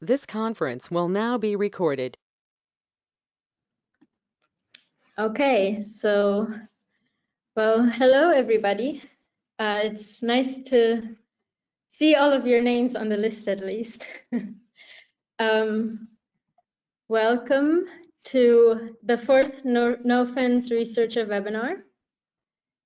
This conference will now be recorded. Okay, so, well, hello everybody. It's nice to see all of your names on the list at least. Welcome to the fourth NOFENCE Researcher webinar.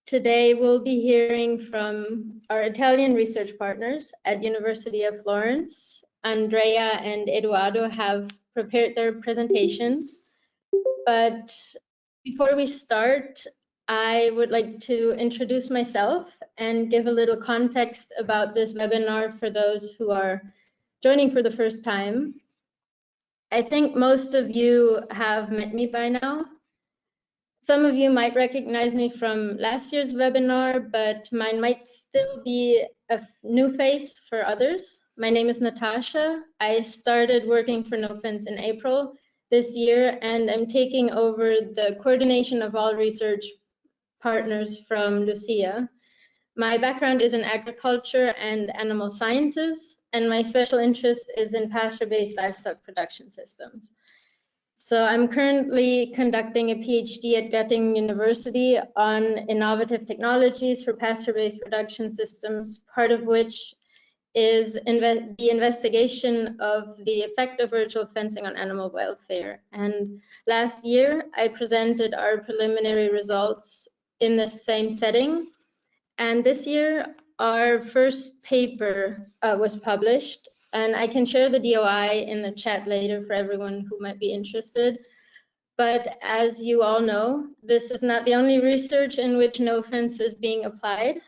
Today we'll be hearing from our Italian research partners at University of Florence. Andrea and Eduardo have prepared their presentations, but before we start, I would like to introduce myself and give a little context about this webinar for those who are joining for the first time. I think most of you have met me by now. Some of you might recognize me from last year's webinar, but mine might still be a new face for others. My name is Natasha. I started working for NOFENCE in April this year, and I'm taking over the coordination of all research partners from Lucia. My background is in agriculture and animal sciences, and my special interest is in pasture-based livestock production systems. So I'm currently conducting a PhD at Göttingen University on innovative technologies for pasture-based production systems, part of which is the investigation of the effect of virtual fencing on animal welfare. And last year, I presented our preliminary results in the same setting. And this year, our first paper was published, and I can share the DOI in the chat later for everyone who might be interested. But as you all know, this is not the only research in which NOFENCE is being applied.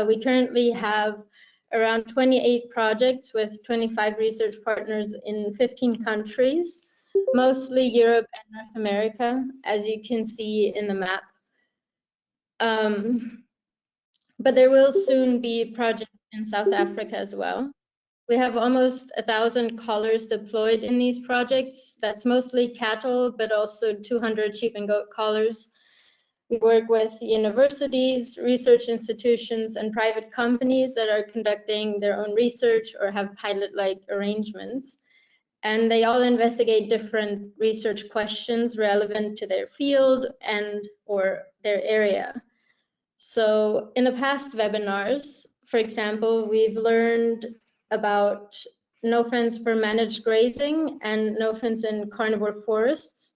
We currently have around 28 projects with 25 research partners in 15 countries, mostly Europe and North America, as you can see in the map. But there will soon be projects in South Africa as well. We have almost 1,000 collars deployed in these projects. That's mostly cattle, but also 200 sheep and goat collars. We work with universities, research institutions, and private companies that are conducting their own research or have pilot-like arrangements. And they all investigate different research questions relevant to their field and or their area. So in the past webinars, for example, we've learned about NOFENCE for managed grazing and NOFENCE in carnivore forests.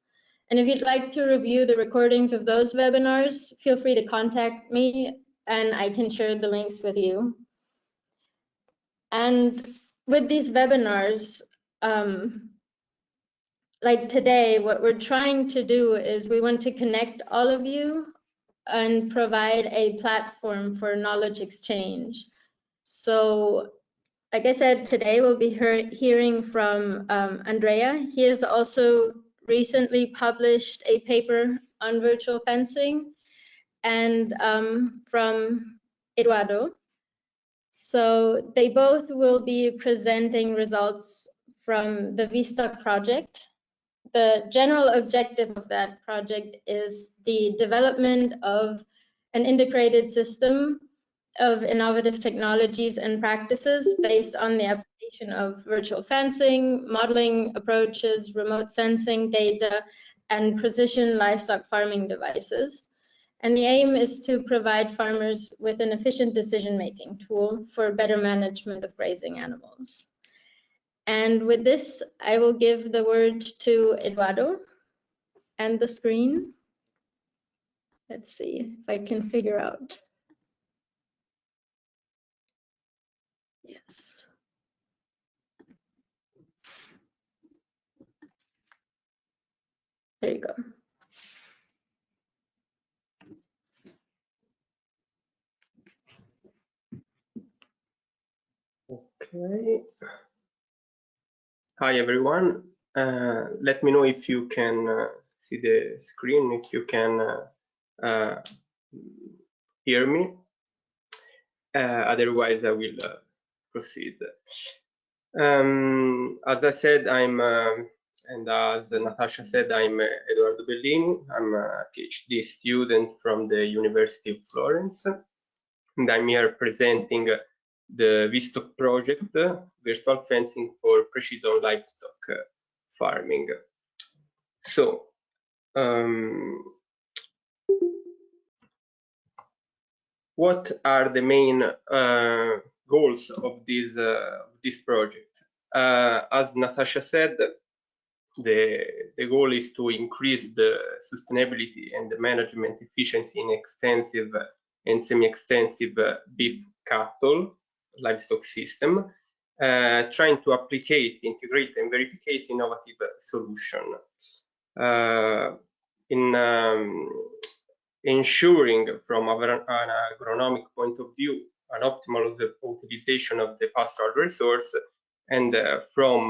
And if you'd like to review the recordings of those webinars, feel free to contact me and I can share the links with you. And with these webinars, like today, what we're trying to do is we want to connect all of you and provide a platform for knowledge exchange. So, like I said, today we'll be hearing from Andrea. He has also recently published a paper on virtual fencing, and from Eduardo. So they both will be presenting results from the VISTOCK project. The general objective of that project is the development of an integrated system of innovative technologies and practices based on the application of virtual fencing, modeling approaches, remote sensing data, and precision livestock farming devices. And the aim is to provide farmers with an efficient decision-making tool for better management of grazing animals. And with this, I will give the word to Eduardo and the screen. Let's see if I can figure out. Yes. There you go. Okay. Hi, everyone. Let me know if you can see the screen, if you can hear me. Otherwise, I will proceed. As I said, and as Natasha said, I'm Edoardo Bellini. I'm a PhD student from the University of Florence, and I'm here presenting the VISTOCK project, virtual fencing for precision livestock farming. So, what are the main goals of this project? As Natasha said, the goal is to increase the sustainability and the management efficiency in extensive and semi-extensive beef cattle livestock system, trying to applicate, integrate, and verify innovative solution in ensuring from an agronomic point of view an optimal utilization of the pastoral resource, and from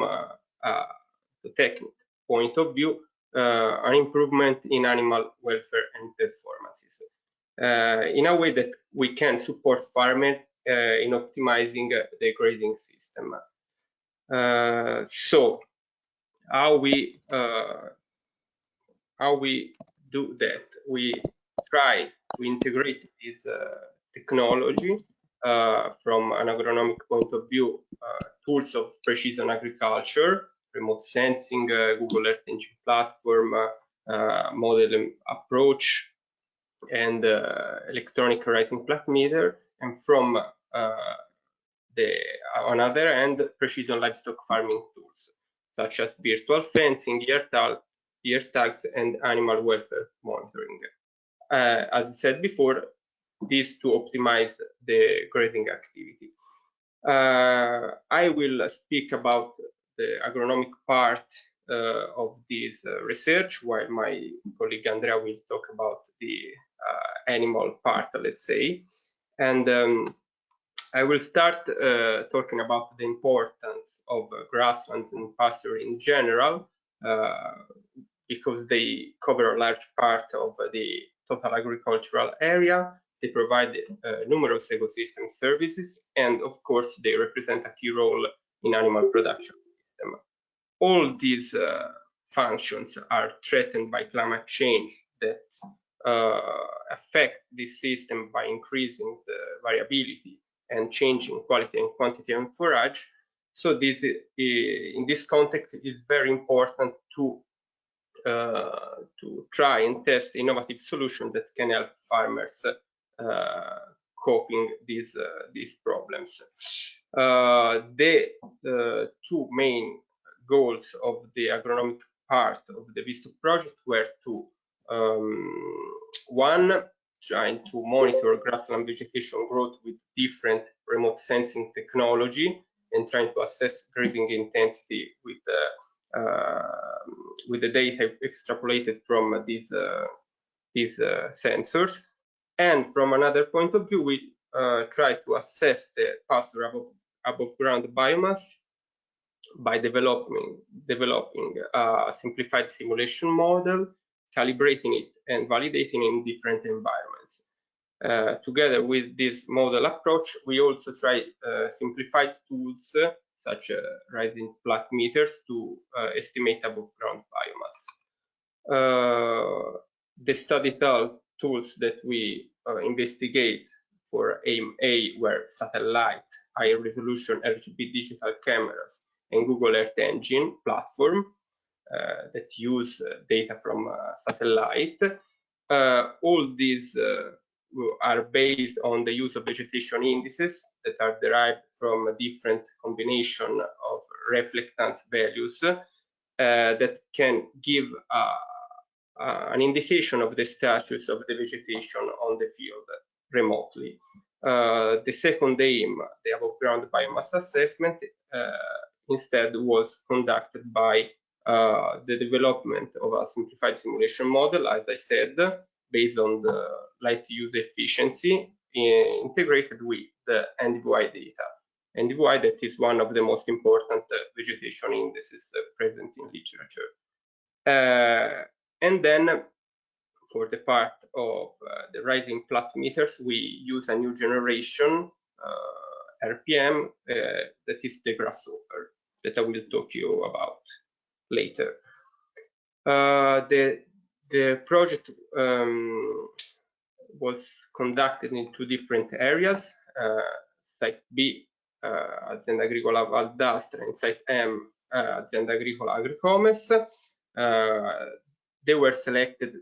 the technical point of view, an improvement in animal welfare and performances in a way that we can support farmers in optimizing the grading system. So how we do that? We try to integrate this technology from an agronomic point of view, tools of precision agriculture, remote sensing, Google Earth Engine platform, modeling approach, and electronic rising plat meter, and from on other end, precision livestock farming tools such as virtual fencing, ear tags, and animal welfare monitoring. As I said before, these to optimize the grazing activity. I will speak about the agronomic part of this research, while my colleague Andrea will talk about the animal part, let's say. And I will start talking about the importance of grasslands and pasture in general, because they cover a large part of the total agricultural area. They provide numerous ecosystem services, and of course, they represent a key role in animal production system. All these functions are threatened by climate change that affect this system by increasing the variability and changing quality and quantity of forage. So this, in this context, it is very important to try and test innovative solutions that can help farmers coping these problems. The two main goals of the agronomic part of the VISTOCK project were to one, trying to monitor grassland vegetation growth with different remote sensing technology, and trying to assess grazing intensity with the data extrapolated from these sensors. And from another point of view, we try to assess the pasture above ground biomass by developing a simplified simulation model, calibrating it and validating in different environments. Together with this model approach, we also try simplified tools such as rising plat meters to estimate above ground biomass. The study tools that we investigate for AIM-A were satellite, high resolution RGB digital cameras, and Google Earth Engine platform that use data from satellite. All these are based on the use of vegetation indices that are derived from a different combination of reflectance values that can give an indication of the status of the vegetation on the field remotely. The second aim, the above ground biomass assessment, instead was conducted by the development of a simplified simulation model, as I said, based on the light use efficiency integrated with the NDVI data. NDVI, that is one of the most important vegetation indices present in literature. And then for the part of the rising plat meters, we use a new generation RPM that is the Grasshopper, that I will talk to you about later. The project was conducted in two different areas. site B, Azienda Agricola Val d'Astra, and site M, Azienda Agricola Agricommerce. They were selected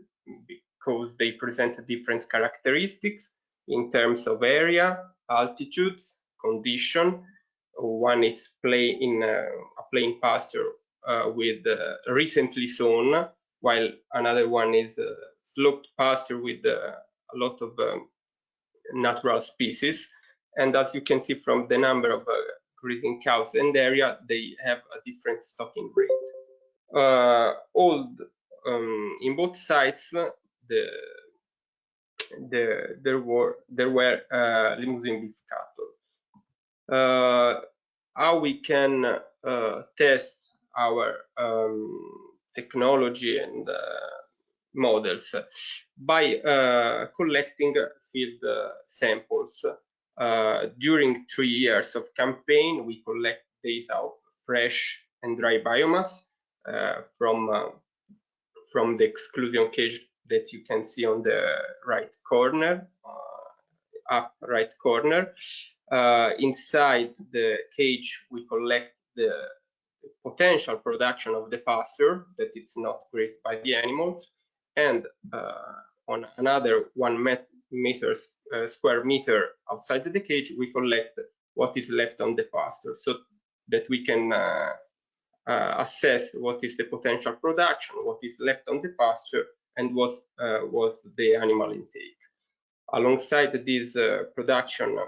because they present different characteristics in terms of area, altitude, condition. One is a plain pasture with recently sown, while another one is sloped pasture with a lot of natural species. And as you can see from the number of grazing cows and area, they have a different stocking rate. In both sites, there were limousine beef cattle. How we can test our technology and models? By collecting field samples. During 3 years of campaign, we collect data of fresh and dry biomass from the exclusion cage that you can see on the right corner, up right corner. Inside the cage, we collect the potential production of the pasture that is not grazed by the animals, and on another 1 square meter outside the cage, we collect what is left on the pasture, so that we can assess what is the potential production, what is left on the pasture, and what was the animal intake. Alongside this production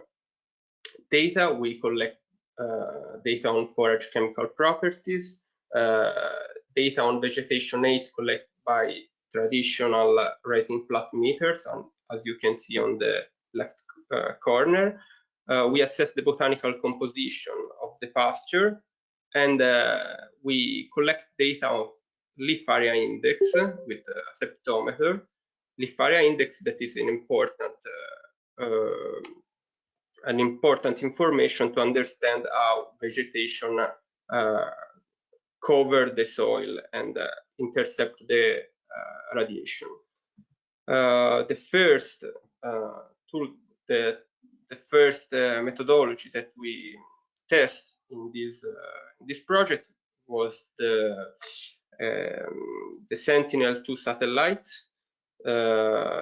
data, we collect data on forage chemical properties, data on vegetation age collected by traditional raising plot meters, as you can see on the left corner. We assess the botanical composition of the pasture, and we collect data of leaf area index with a septometer. Leaf area index, that is an important information to understand how vegetation cover the soil and intercept the radiation. The first methodology that we test in this project was the Sentinel-2 satellite.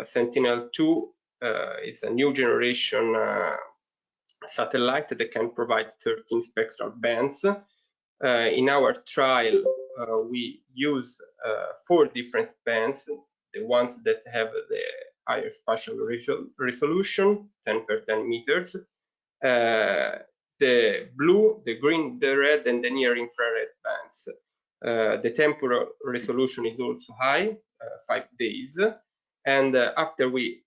Sentinel-2 is a new generation satellite that can provide 13 spectral bands. In our trial, we use 4 different bands, the ones that have the higher spatial resolution, 10 per 10 meters, the blue, the green, the red, and the near infrared bands. The temporal resolution is also high, 5 days, and after we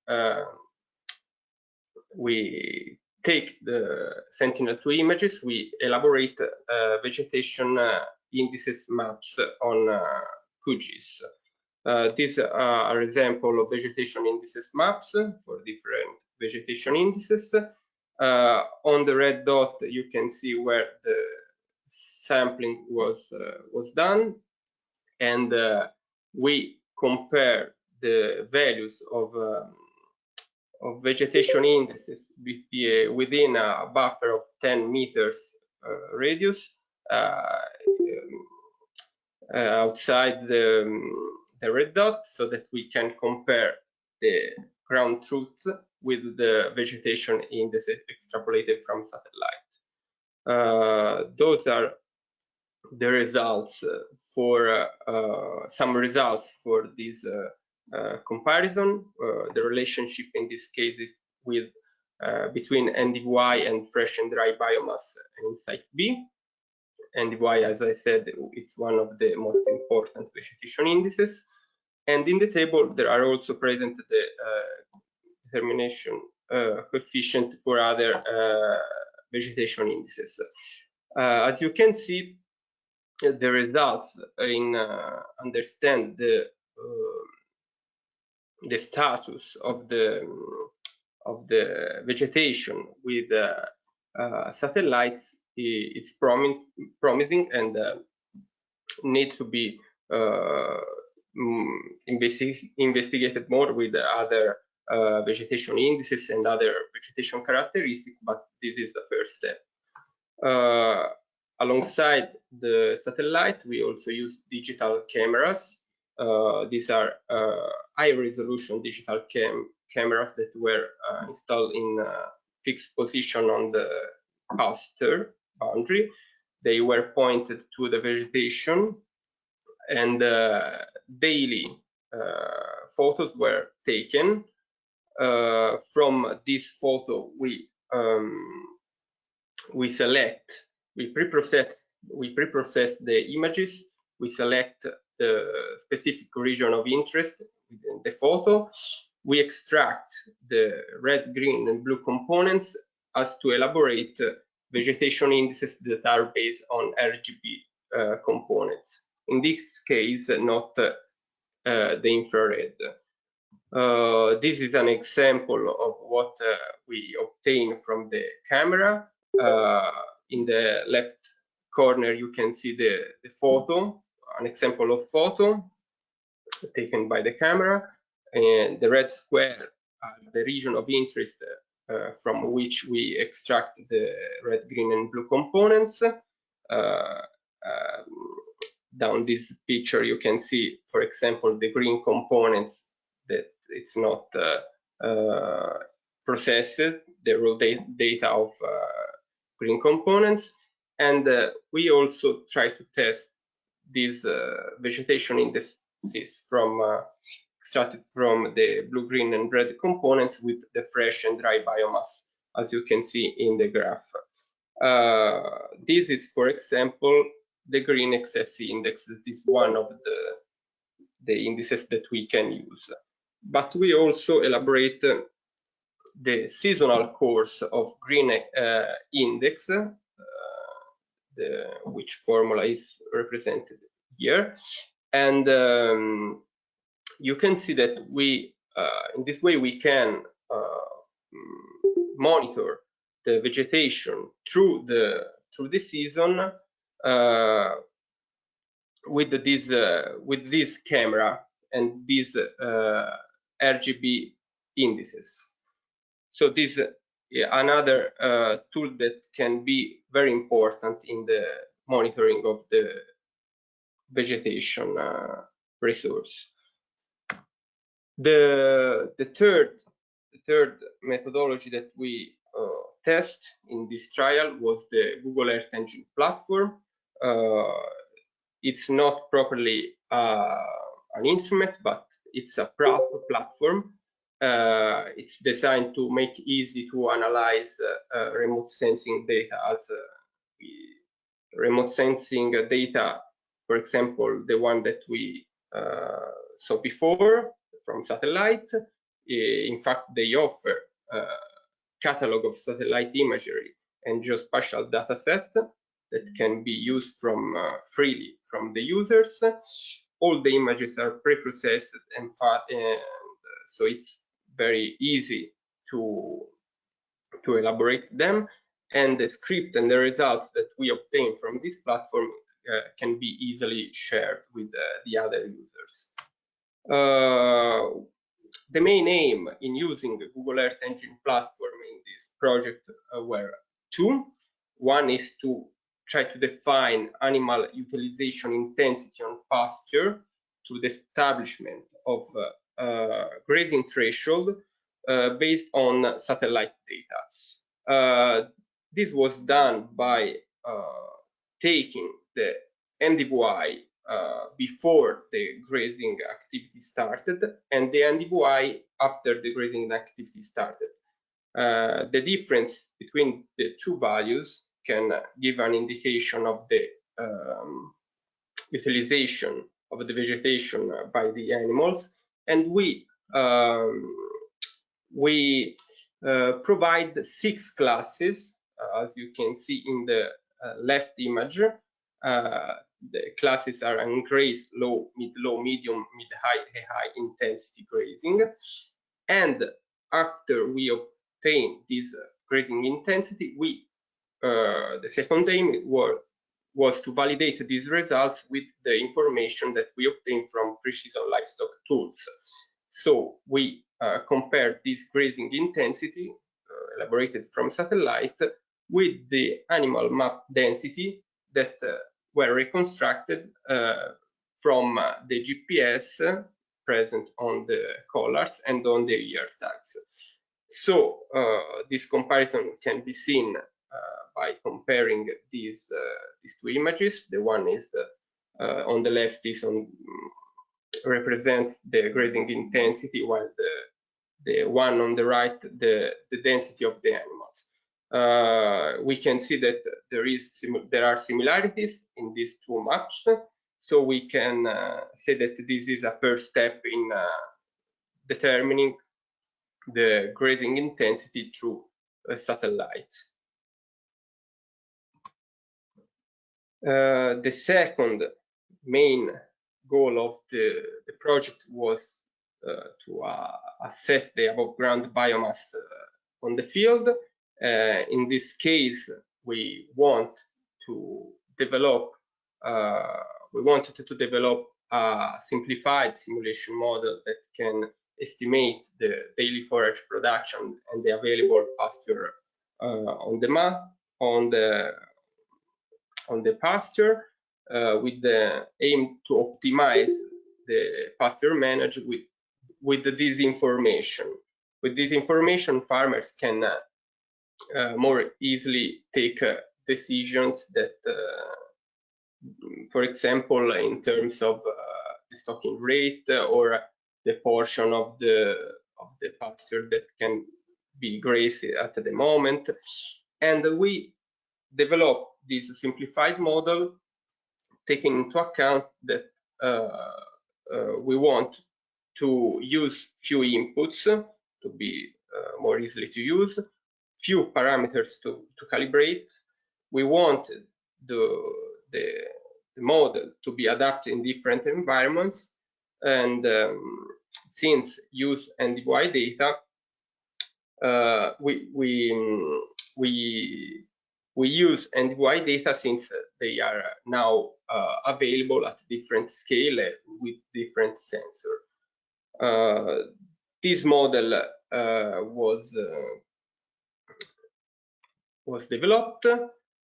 take the Sentinel-2 images, we elaborate vegetation indices maps on QGIS. These are example of vegetation indices maps for different vegetation indices. On the red dot, you can see where the sampling was done, and we compare the values of vegetation indices within a buffer of 10 meters radius outside the red dot, so that we can compare the ground truth with the vegetation indices extrapolated from satellite. Those are the results for some results for this comparison. The relationship in this case is with between NDY and fresh and dry biomass in site B. NDY, as I said, it's one of the most important vegetation indices. And in the table, there are also present the determination coefficient for other vegetation indices. As you can see, the results in understand the status of the vegetation with satellites is promising and need to be investigated more with other vegetation indices and other vegetation characteristics, but this is the first step. Alongside the satellite, we also use digital cameras. These are high-resolution digital cameras that were installed in fixed position on the Pasture boundary. They were pointed to the vegetation, and daily photos were taken. From this photo, we pre-process the images. We select the specific region of interest within the photo. We extract the red, green, and blue components as to elaborate vegetation indices that are based on RGB components. In this case, not the infrared. This is an example of what we obtain from the camera. In the left corner, you can see the photo, an example of photo taken by the camera, and the red square are the region of interest from which we extract the red, green, and blue components. Down this picture, you can see, for example, the green components that it's not processed, the raw data of green components. And we also try to test these vegetation indices extracted from the blue, green, and red components with the fresh and dry biomass, as you can see in the graph. This is, for example, the green XSE index. That is one of the indices that we can use. But we also elaborate the seasonal course of green index, which formula is represented here. And you can see that we, in this way, we can monitor the vegetation through the season with this camera and these RGB indices. So this is another tool that can be very important in the monitoring of the vegetation resource. The third methodology that we test in this trial was the Google Earth Engine platform. It's not properly an instrument, but it's a platform. It's designed to make easy to analyze remote sensing data, as remote sensing data, for example, the one that we saw before from satellite. In fact, they offer a catalog of satellite imagery and geospatial data set that can be used freely from the users. All the images are pre-processed, and so it's very easy to elaborate them. And the script and the results that we obtain from this platform can be easily shared with the other users. The main aim in using the Google Earth Engine platform in this project were two. One is to try to define animal utilization intensity on pasture to the establishment of grazing threshold based on satellite data. This was done by taking the NDVI before the grazing activity started and the NDVI after the grazing activity started. The difference between the two values can give an indication of the utilization of the vegetation by the animals, and we provide 6 classes, as you can see in the left image. The classes are ungrazed, low, mid-low, medium, mid-high, high intensity grazing. And after we obtain this grazing intensity, the second aim was to validate these results with the information that we obtain from precision livestock tools. So we compare this grazing intensity elaborated from satellite with the animal map density that were reconstructed from the GPS present on the collars and on the ear tags. So this comparison can be seen by comparing these two images. The one is on the left is represents the grazing intensity, while the one on the right the density of the animals. We can see that there are similarities in these two maps, so we can say that this is a first step in determining the grazing intensity through satellites. The second main goal of the project was to assess the above ground biomass on the field. In this case, we wanted to develop a simplified simulation model that can estimate the daily forage production and the available pasture on the pasture, with the aim to optimize the pasture management with this information. With this information, farmers can more easily take decisions that, for example, in terms of the stocking rate or the portion of the pasture that can be grazed at the moment. And we develop this simplified model taking into account that we want to use few inputs to be more easily to use, few parameters to calibrate. We want the model to be adapted in different environments, and since use NDVI data, we use NDVI data since they are now available at different scale with different sensors. This model was developed.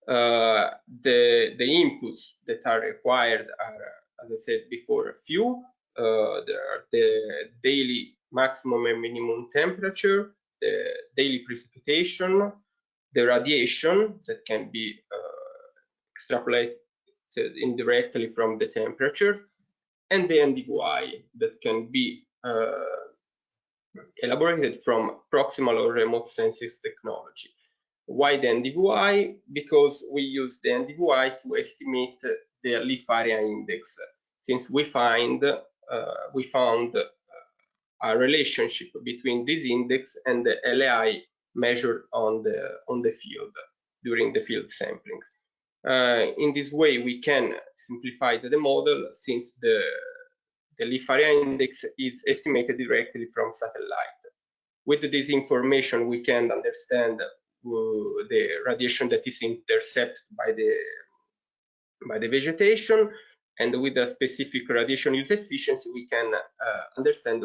The inputs that are required are, as I said before, a few. There are the daily maximum and minimum temperature, the daily precipitation, the radiation that can be extrapolated indirectly from the temperature, and the NDVI that can be elaborated from proximal or remote sensing technology. Why the NDVI? Because we use the NDVI to estimate the leaf area index, since we found a relationship between this index and the LAI measured on the field during the field samplings. In this way, we can simplify the model, since the leaf area index is estimated directly from satellite. With this information, we can understand the radiation that is intercepted by the vegetation, and with a specific radiation use efficiency, we can understand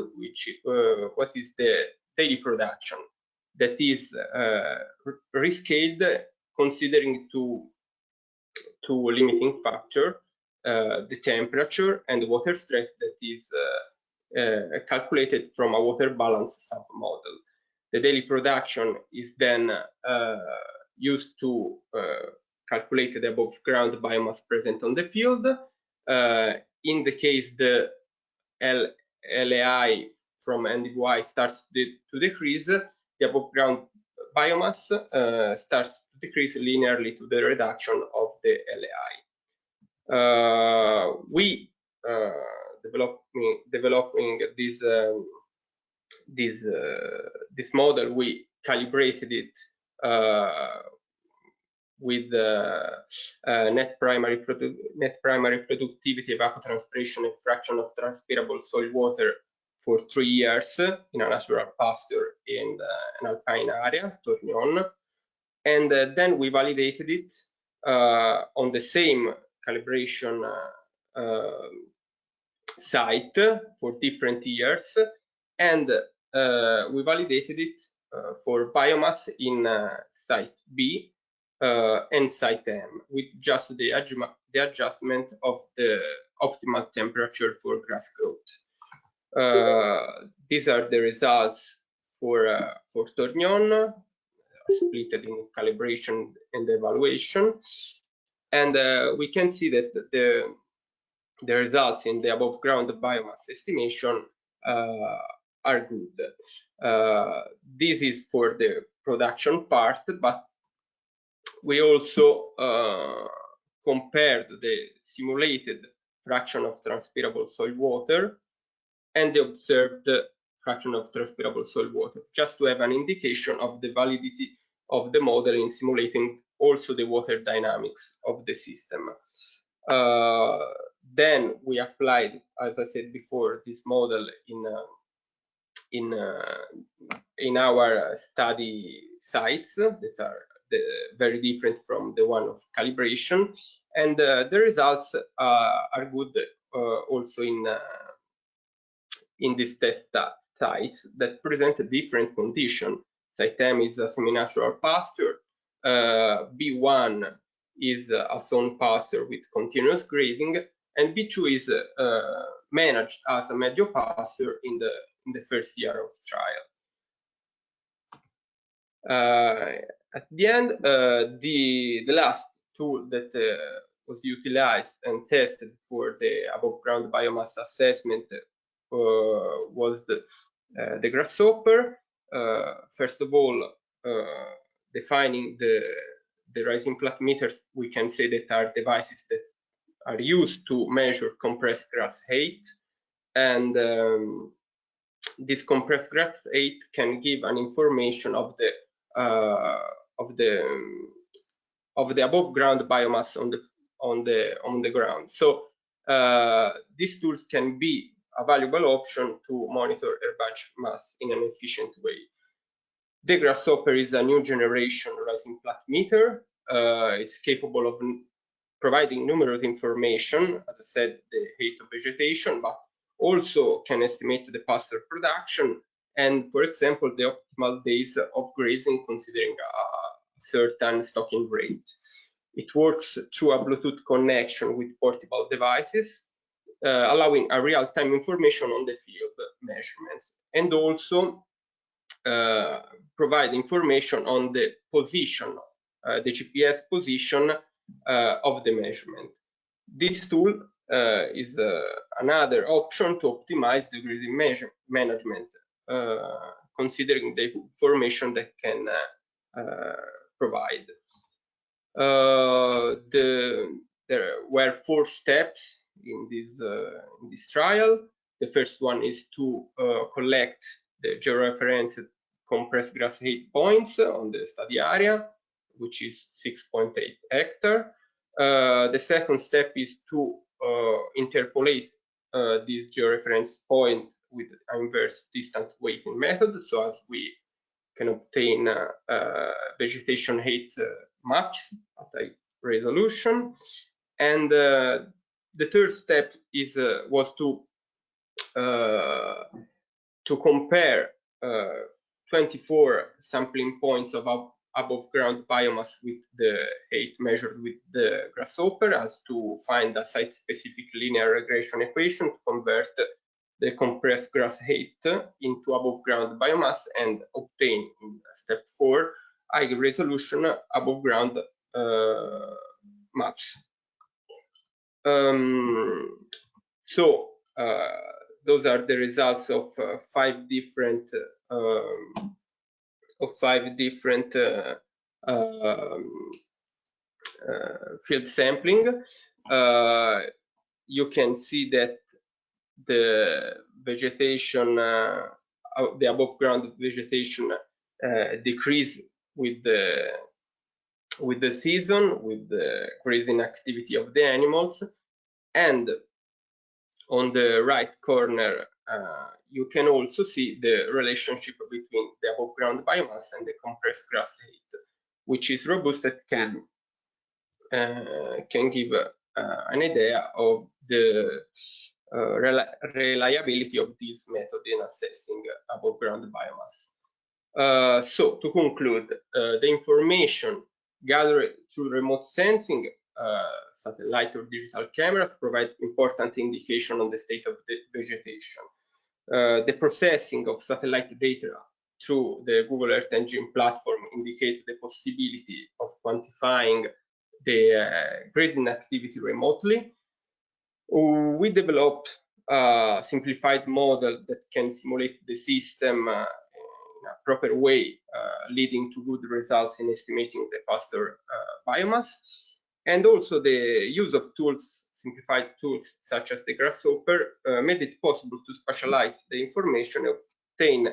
what is the daily production that is rescaled considering two limiting factors, the temperature and the water stress that is calculated from a water balance submodel. The daily production is then used to calculate the above ground biomass present on the field. In the case the LAI from NDVI starts to decrease, the above ground biomass starts to decrease linearly to the reduction of the LAI. We developing this model, we calibrated it with net primary productivity, evapotranspiration, and fraction of transpirable soil water for 3 years in a natural pasture in an alpine area, Tourignon. And then we validated it on the same calibration site for different years, and we validated it for biomass in site B and site M with just the adjustment of the optimal temperature for grass growth. These are the results for Tornion, split in calibration and evaluation, and we can see that the results in the above ground biomass estimation are good. This is for the production part, but we also compared the simulated fraction of transpirable soil water and the observed fraction of transpirable soil water, just to have an indication of the validity of the model in simulating also the water dynamics of the system. Then we applied, as I said before, this model in our study sites that are very different from the one of calibration, and the results are good also in these test sites that present a different condition. Site M is a semi-natural pasture, B1 is a sown pasture with continuous grazing, and B2 is managed as a medio pasture in the first year of trial. At the end, the last tool that was utilized and tested for the above ground biomass assessment was the grasshopper. First of all, defining the rising plat meters, we can say that are devices that are used to measure compressed grass height, and this compressed grass height can give an information of the above ground biomass on the ground. So these tools can be a valuable option to monitor herbage mass in an efficient way. The grasshopper is a new generation rising plat meter. It's capable of providing numerous information, as I said, the height of vegetation, but also can estimate the pasture production and, for example, the optimal days of grazing considering a certain stocking rate. It works through a Bluetooth connection with portable devices, allowing a real-time information on the field measurements, and also provide information on the position, the GPS position of the measurement. This tool is another option to optimize the grazing management, considering the information that can provide. There were 4 steps in this trial. The first one is to collect the georeferenced compressed grass height points on the study area, which is 6.8 hectares. The second step is to interpolate this georeference point with inverse distant weighting method, so as we can obtain vegetation height maps at high resolution. And the third step was to compare 24 sampling points of above ground biomass with the height measured with the grasshopper, as to find a site-specific linear regression equation to convert the compressed grass height into above ground biomass and obtain in step 4 high resolution above ground maps. So those are the results of 5 different field sampling. You can see that the vegetation, the above ground vegetation, decrease with the season, with the grazing activity of the animals. And on the right corner, you can also see the relationship between the above ground biomass and the compressed grass height, which is robust and can give an idea of the reliability of this method in assessing above ground biomass. So to conclude, the information gathered through remote sensing, satellite or digital cameras provide important indication on the state of the vegetation. The processing of satellite data through the Google Earth Engine platform indicates the possibility of quantifying the grazing activity remotely. We developed a simplified model that can simulate the system in a proper way, leading to good results in estimating the pasture biomass. And also the use of tools, simplified tools such as the grasshopper, made it possible to spatialize the information and obtain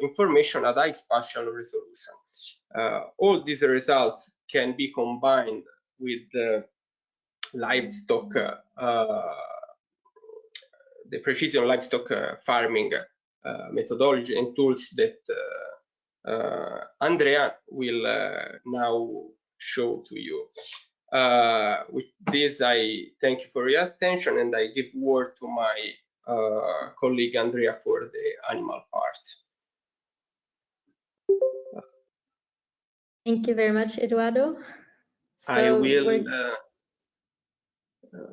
information at high spatial resolution. All these results can be combined with the livestock, the precision livestock farming methodology and tools that Andrea will now show to you. With this, I thank you for your attention, and I give word to my colleague Andrea for the animal part. Thank you very much, Eduardo. So I will.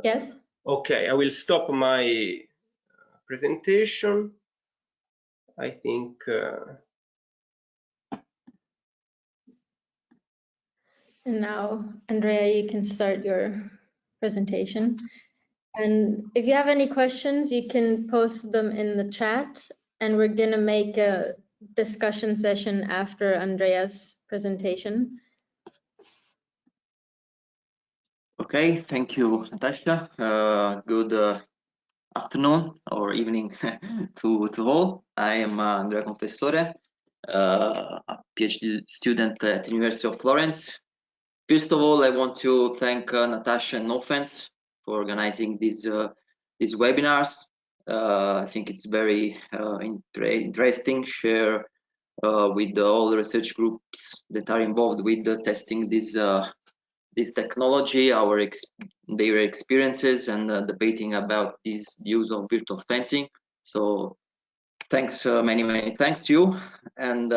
Yes. Okay, I will stop my presentation. I think. And now, Andrea, you can start your presentation. And if you have any questions, you can post them in the chat, and we're going to make a discussion session after Andrea's presentation. Okay, thank you, Natasha. Good afternoon or evening to all. I am Andrea Confessore, a PhD student at the University of Florence. First of all, I want to thank Natasha and NOFENCE for organizing these webinars. I think it's very interesting to share with all the research groups that are involved with testing this technology, their experiences, and debating about this use of virtual fencing. So thanks, many thanks to you. And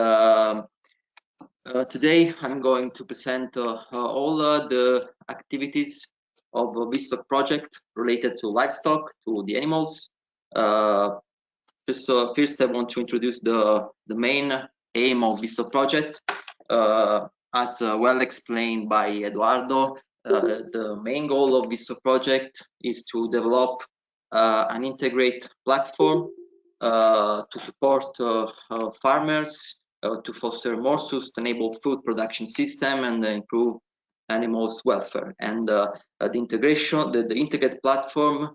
today I'm going to present all the activities of the VISTOCK project related to livestock, to the animals. First I want to introduce the main aim of VISTOCK project. As well explained by Eduardo, the main goal of this project is to develop an integrated platform to support farmers to foster more sustainable food production system and improve animals' welfare. And the integrated platform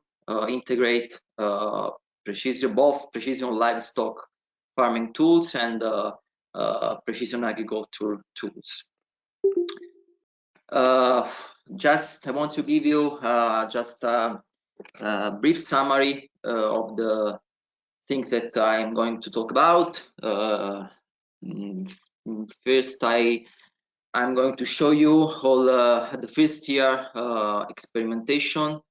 integrate both precision livestock farming tools and precision agriculture tools. Just I want to give you just a brief summary of the things that I'm going to talk about. First, I'm going to show you all the first year experimentation,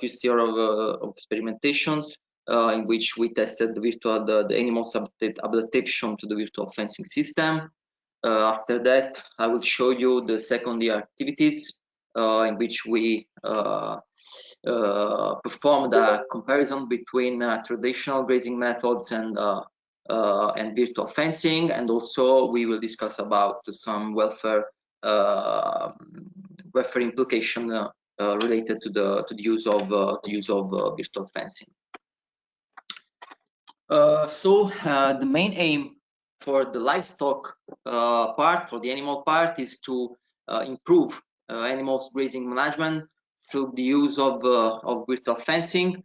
first year of experimentations in which we tested the animals' adaptation to the virtual fencing system. After that, I will show you the second year activities in which we performed a comparison between traditional grazing methods and virtual fencing, and also we will discuss about some welfare implication related to the use of virtual fencing. So the main aim for the livestock part, for the animal part, is to improve animals grazing management through the use of virtual fencing.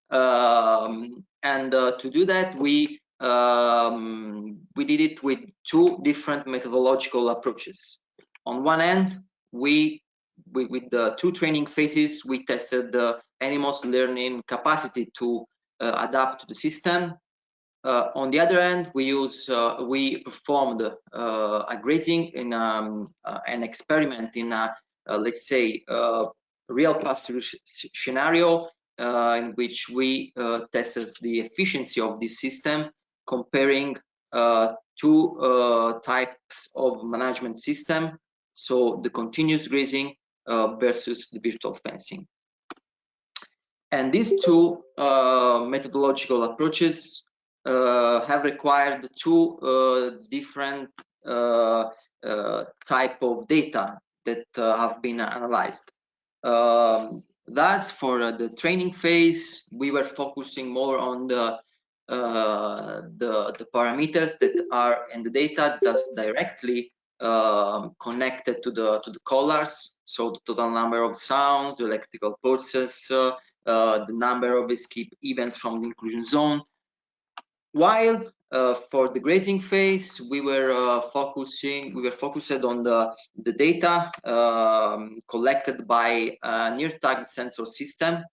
And to do that, we did it with two different methodological approaches. On one end, with the two training phases, we tested the animals' learning capacity to adapt to the system. On the other hand, we performed a grazing in an experiment in a let's say real pasture scenario in which we tested the efficiency of this system, comparing two types of management system, so the continuous grazing versus the virtual fencing. And these two methodological approaches have required two different type of data that have been analyzed. Thus, for the training phase, we were focusing more on the parameters that are in the data that's directly connected to the collars, so the total number of sounds, the electrical pulses, the number of escape events from the inclusion zone. While for the grazing phase, we were focused on the data collected by a near-tag sensor system.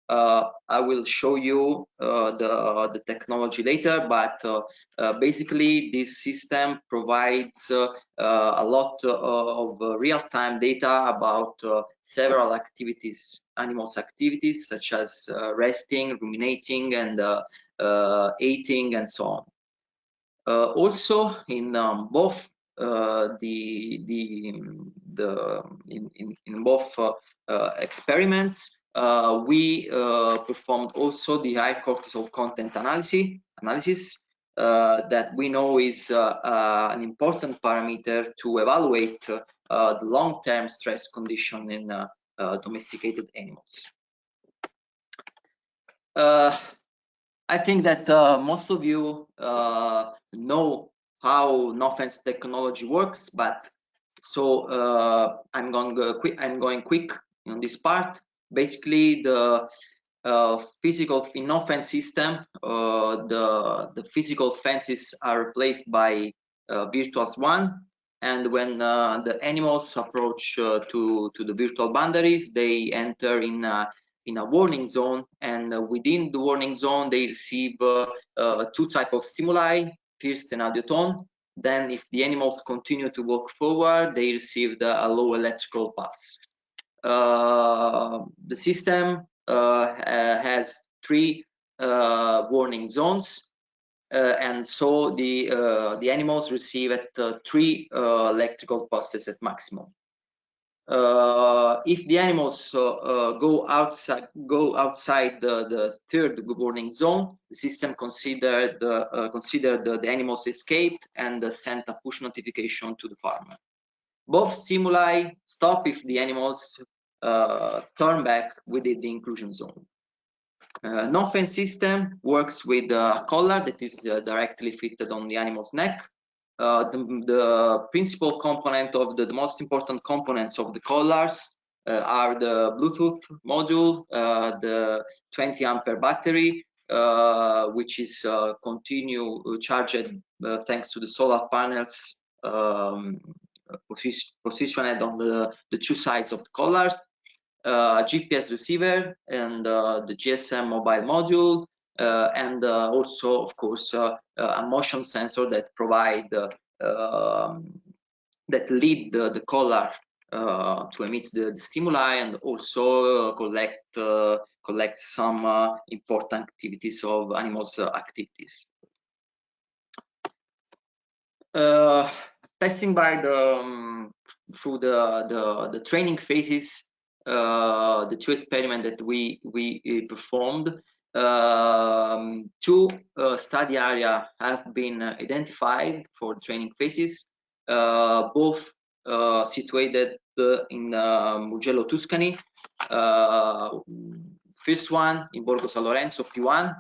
I will show you the technology later, but basically this system provides a lot of real-time data about several activities, animals activities such as resting, ruminating, and eating, and so on. Also, in both in both experiments, we performed also the high cortisol content analysis that we know is an important parameter to evaluate the long-term stress condition in domesticated animals. I think that most of you know how NOFENCE technology works, but so I'm going quick on this part. Basically, the physical in NOFENCE system, the physical fences are replaced by virtual one, and when the animals approach to the virtual boundaries, they enter in a warning zone, and within the warning zone they receive two types of stimuli, first an audio tone, then if the animals continue to walk forward, they receive a low electrical pulse. The system has three warning zones, and so the animals receive at three electrical pulses at maximum. If the animals go outside the third warning zone, the system consider the animals escaped and sent a push notification to the farmer. Both stimuli stop if the animals turn back within the inclusion zone. NOFENCE system works with a collar that is directly fitted on the animal's neck. The principal component of the most important components of the collars are the Bluetooth module, the 20 ampere battery, which is continue charged thanks to the solar panels positioned on the two sides of the collars, a GPS receiver, and the GSM mobile module, and also, of course, a motion sensor that provide that lead the collar to emit the stimuli, and also collect some important activities of animals' activities. Passing by through the training phases, the two experiments that we performed, two study areas have been identified for training phases, both situated in Mugello, Tuscany. First one in Borgo San Lorenzo, P1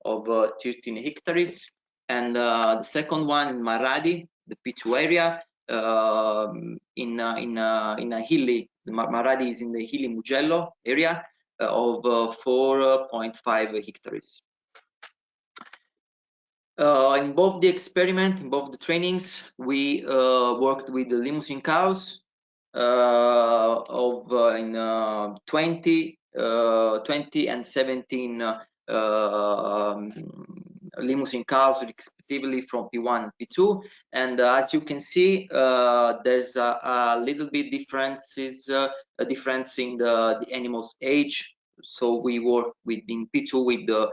of 13 hectares, and the second one in Marradi, the P2 area, in a hilly. Marradi is in the hilly Mugello area of 4.5 hectares. In both the experiment, in both the trainings, we worked with the limousine cows in 20 and 17 limousine cows, respectively, from P1 and P2. And as you can see, there's a little bit difference in the animal's age so we work in P2 with the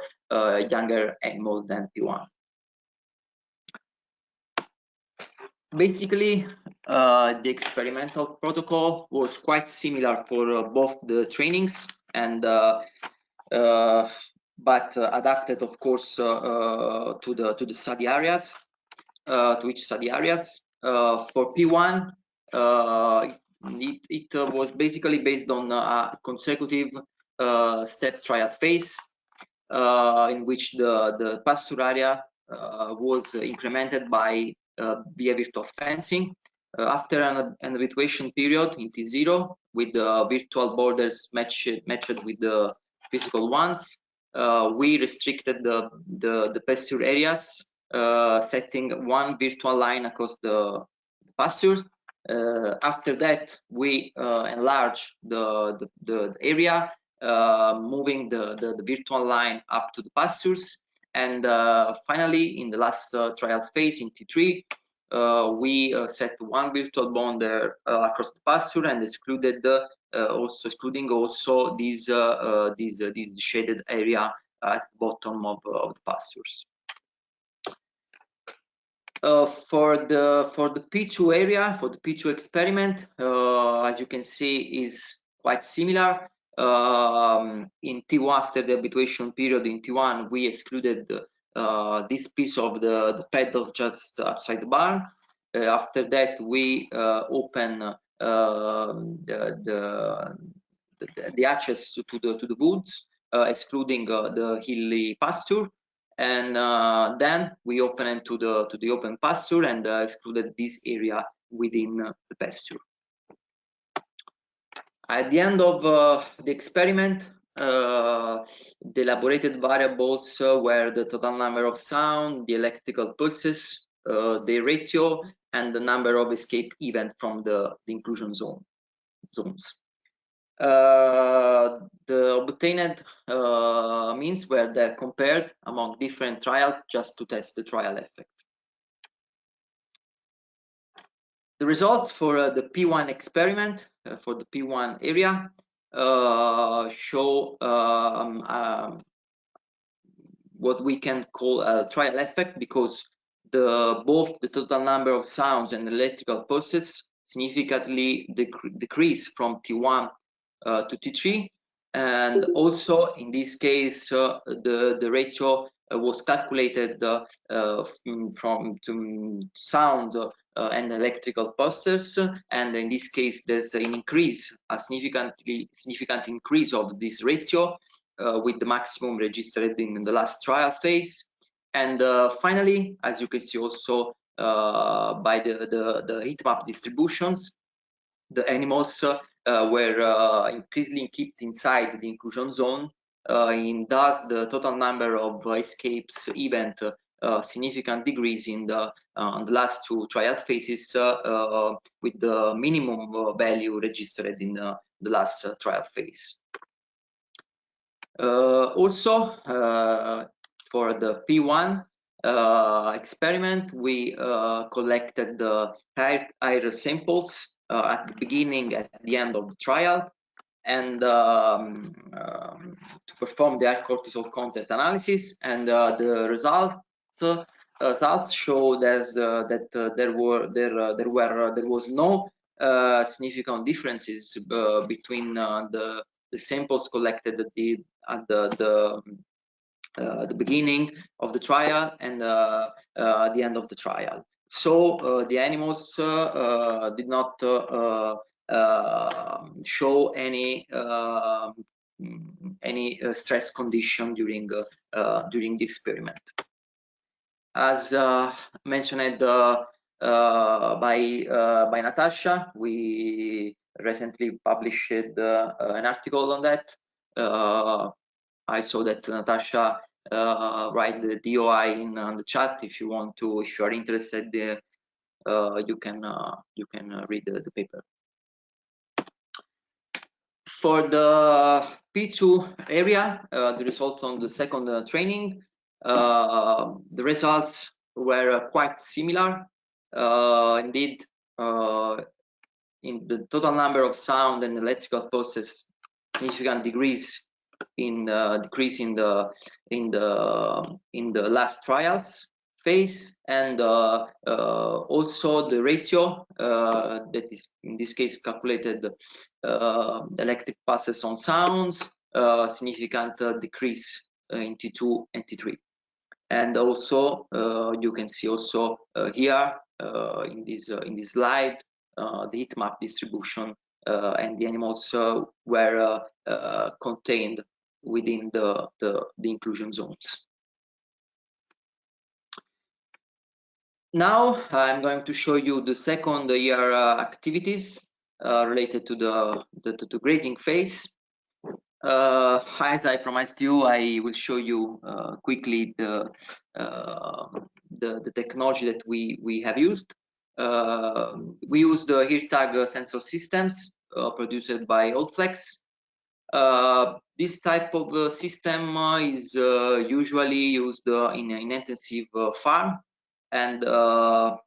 younger animal than P1. Basically, the experimental protocol was quite similar for both the trainings, and but adapted, of course, to the study areas, to each study areas. For P1, it was basically based on a consecutive step trial phase, in which the pasture area was incremented by via virtual fencing. After an habituation period in T0, with the virtual borders matched with the physical ones, we restricted the pasture areas, setting one virtual line across the pasture. After that, we enlarged the area, moving the virtual line up to the pastures, and finally, in the last trial phase in T3, we set one virtual border across the pasture and excluded excluding also these shaded area at the bottom of the pastures. For the P2 area, for the P2 experiment, as you can see, is quite similar. In T1, after the habituation period in T1, we excluded this piece of the paddock just outside the barn. After that, we open the access to the woods, excluding the hilly pasture, and then we open it to the open pasture and excluded this area within the pasture. At the end of the experiment, the elaborated variables were the total number of sound, the electrical pulses, the ratio, and the number of escape events from the inclusion zones. The obtained means were there compared among different trials just to test the trial effect. The results for the P1 experiment, for the P1 area, show what we can call a trial effect, because both the total number of sounds and electrical pulses significantly decrease from T1 to T3, and also in this case the ratio was calculated from sound and electrical pulses, and in this case there's an increase, a significant increase of this ratio with the maximum registered in the last trial phase. And finally, as you can see also by the heat map distributions, the animals were increasingly kept inside the inclusion zone, and thus the total number of escapes event significant decrease in the last two trial phases, with the minimum value registered in the last trial phase. Also, for the P1 experiment, we collected the air samples at the beginning, at the end of the trial, and to perform the air cortisol content analysis, and the results show that there was no significant differences between the samples collected at the beginning of the trial and the end of the trial. So the animals did not show any stress condition during the experiment. As mentioned by Natasha, we recently published an article on that. I saw that Natasha write the DOI in the chat. If you want to, if you are interested, you can read the paper. For the P2 area, the results on the second training, the results were quite similar. Indeed, in the total number of sound and electrical pulses, significant degrees decrease in the last trials phase, and also the ratio that is in this case calculated electric pulses on sounds, significant decrease in T2 and T3. And also you can see also here in this slide the heat map distribution and the animals were contained within the inclusion zones. Now I'm going to show you the second year activities related to the grazing phase. As I promised you, I will show you quickly the technology that we have used. We use the ear tag sensor systems produced by Allflex. This type of system is usually used in an intensive farm, and for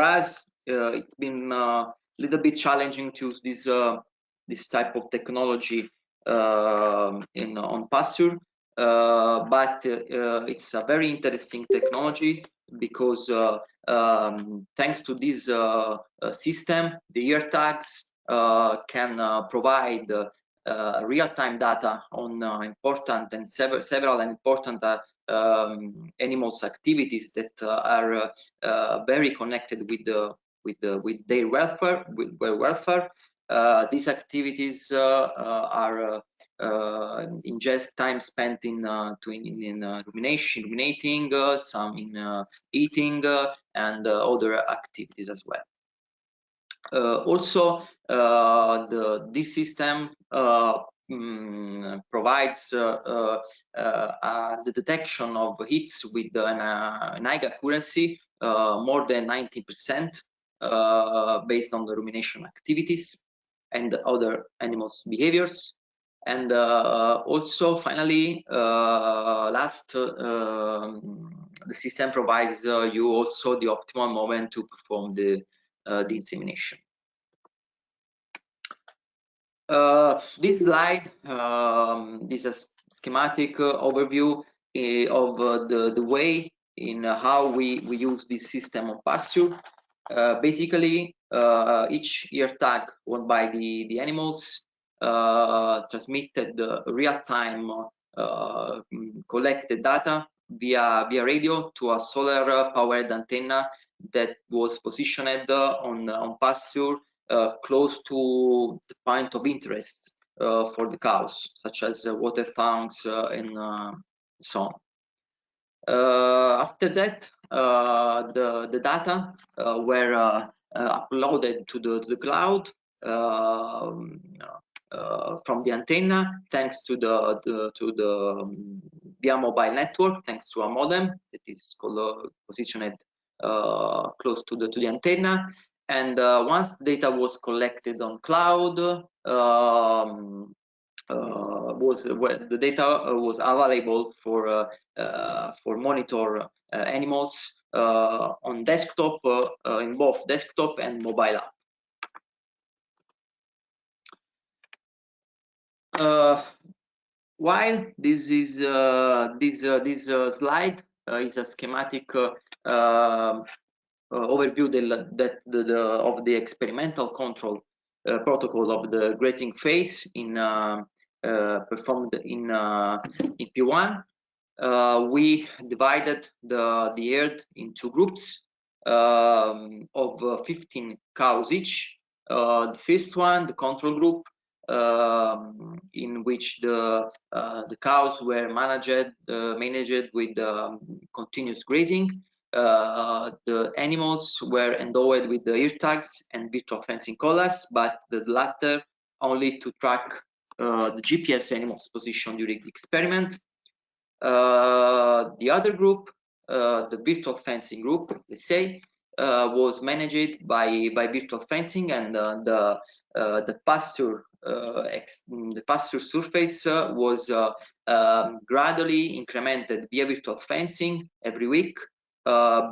us it's been a little bit challenging to use this type of technology on pasture, but it's a very interesting technology because thanks to this system, the ear tags can provide real-time data on important and several important animals' activities that are very connected with their welfare. These activities are ingest time spent in ruminating, some in eating, and other activities as well. Also, this system provides the detection of hits with an high accuracy, more than 90%, based on the rumination activities and other animals' behaviors. And also, finally, the system provides you also the optimal moment to perform the insemination. This slide is a schematic overview of the way in how we use this system on pasture. Basically, each ear tag owned by the animals transmitted real-time collected data via radio to a solar powered antenna that was positioned on pasture close to the point of interest for the cows, such as water fountains and so on. After that, the data were uploaded to the cloud from the antenna, thanks to the via mobile network, thanks to a modem that is positioned close to the antenna. And once the data was collected on cloud, the data was available for monitor animals on desktop, in both desktop and mobile app. While this is this slide is a schematic overview of the experimental control protocol of the grazing phase performed in P1. We divided the herd in two groups of 15 cows each. The first one, the control group, in which the cows were managed with continuous grazing. The animals were endowed with the ear tags and virtual fencing collars, but the latter only to track the GPS animals' position during the experiment. The other group, the virtual fencing group, let's say, was managed by virtual fencing, and the pasture surface was gradually incremented via virtual fencing every week,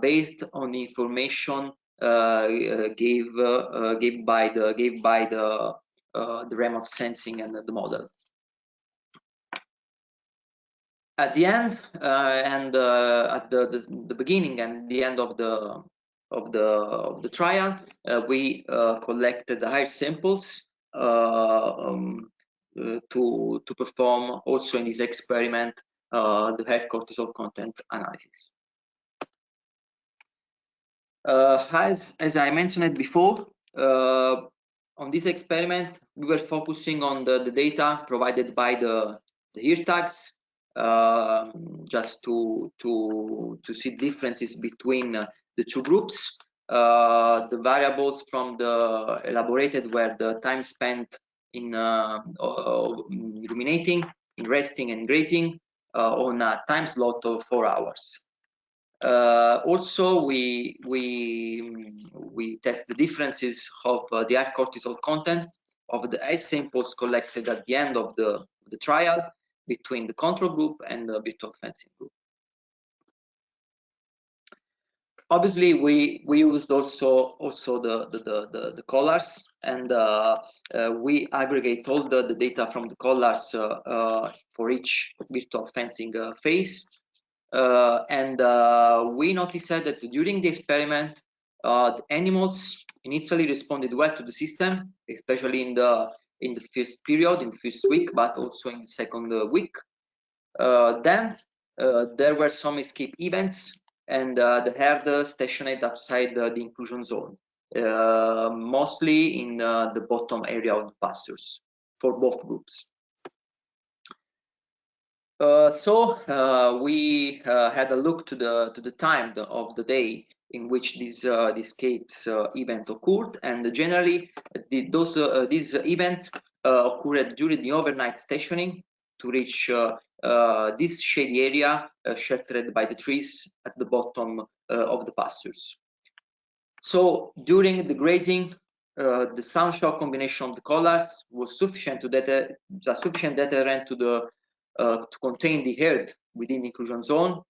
based on the information gave by the the remote sensing and the model. At the end at the beginning and the end of the trial, we collected higher samples to perform also in this experiment the hair cortisol content analysis. As I mentioned before, on this experiment we were focusing on the data provided by the ear tags, just to see differences between the two groups. The variables from the elaborated were the time spent in ruminating, in resting and grazing on a time slot of 4 hours. Also, we test the differences of the hair cortisol content of the hair samples collected at the end of the trial between the control group and the virtual fencing group. Obviously, we used also the collars, and we aggregate all the data from the collars for each virtual fencing phase. We noticed that during the experiment, the animals initially responded well to the system, especially in the first period, in the first week, but also in the second week. Then there were some escape events, and the herd stationed outside the inclusion zone, mostly in the bottom area of the pastures for both groups. We had a look to the time of the day in which this escapes event occurred, and generally these events occurred during the overnight stationing to reach this shady area sheltered by the trees at the bottom of the pastures. So during the grazing, the sound shock combination of the collars was sufficient sufficient deterrent to contain the herd within the inclusion zone,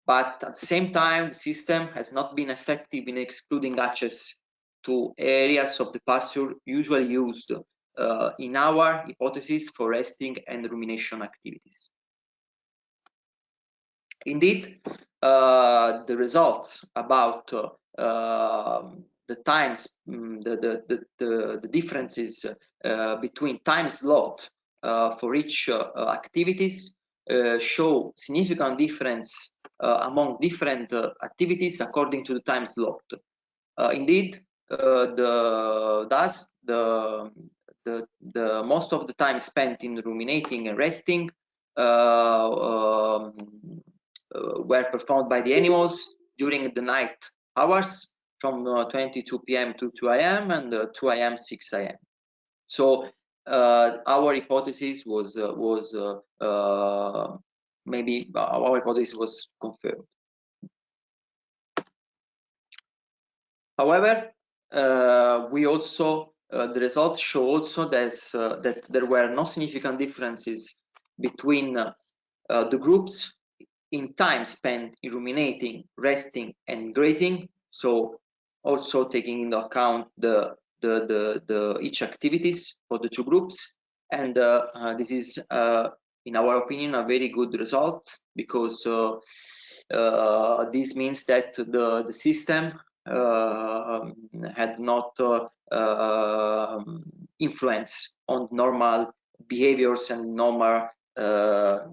but at the same time, the system has not been effective in excluding access to areas of the pasture usually used in our hypothesis for resting and rumination activities. Indeed, the results about the times, the differences between time slot for each activities show significant difference among different activities according to the time slot. Indeed, the most of the time spent in ruminating and resting were performed by the animals during the night hours from 22 p.m. to 2 a.m. and 2 a.m. 6 a.m. So our hypothesis was maybe our hypothesis was confirmed. However, we also the results show also that there were no significant differences between the groups in time spent in ruminating, resting, and grazing. So also taking into account the each activities for the two groups, and this is in our opinion a very good result, because this means that the system had not influence on normal behaviors and normal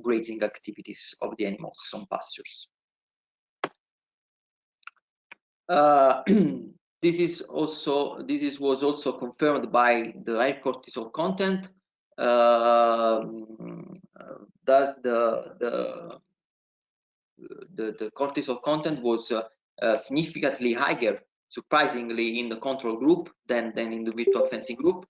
grazing activities of the animals on pastures. This was also confirmed by the high cortisol content. Thus, the cortisol content was significantly higher, surprisingly, in the control group than in the virtual fencing group.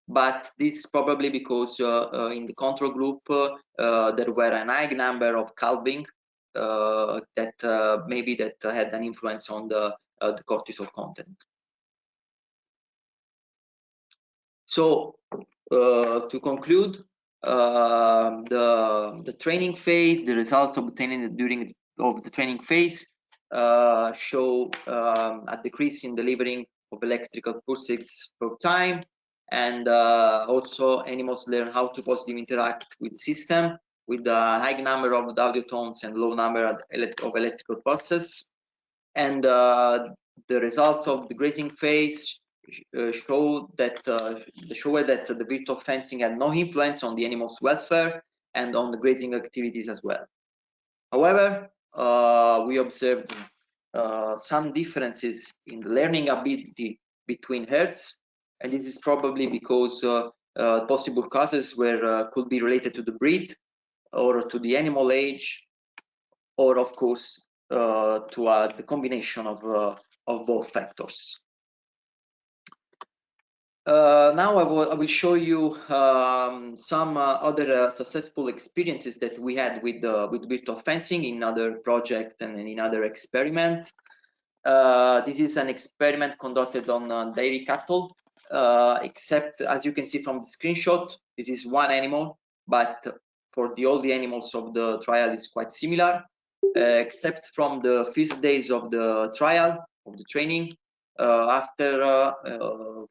But this is probably because in the control group there were a high number of calving that maybe that had an influence on the cortisol content. So to conclude, the training phase, the results obtained during the training phase show a decrease in delivering of electrical pulses per time, and also animals learn how to positively interact with system with a high number of audio tones and low number of electrical pulses. And the results of the grazing phase show that the virtual fencing had no influence on the animal's welfare and on the grazing activities as well. However, we observed some differences in the learning ability between herds, and this is probably because possible causes could be related to the breed or to the animal age, or of course to the combination of both factors. Now I will show you some other successful experiences that we had with virtual fencing in other projects and in other experiments. This is an experiment conducted on dairy cattle, except as you can see from the screenshot, this is one animal, but for all the animals of the trial is quite similar, except from the first days of the trial, of the training. After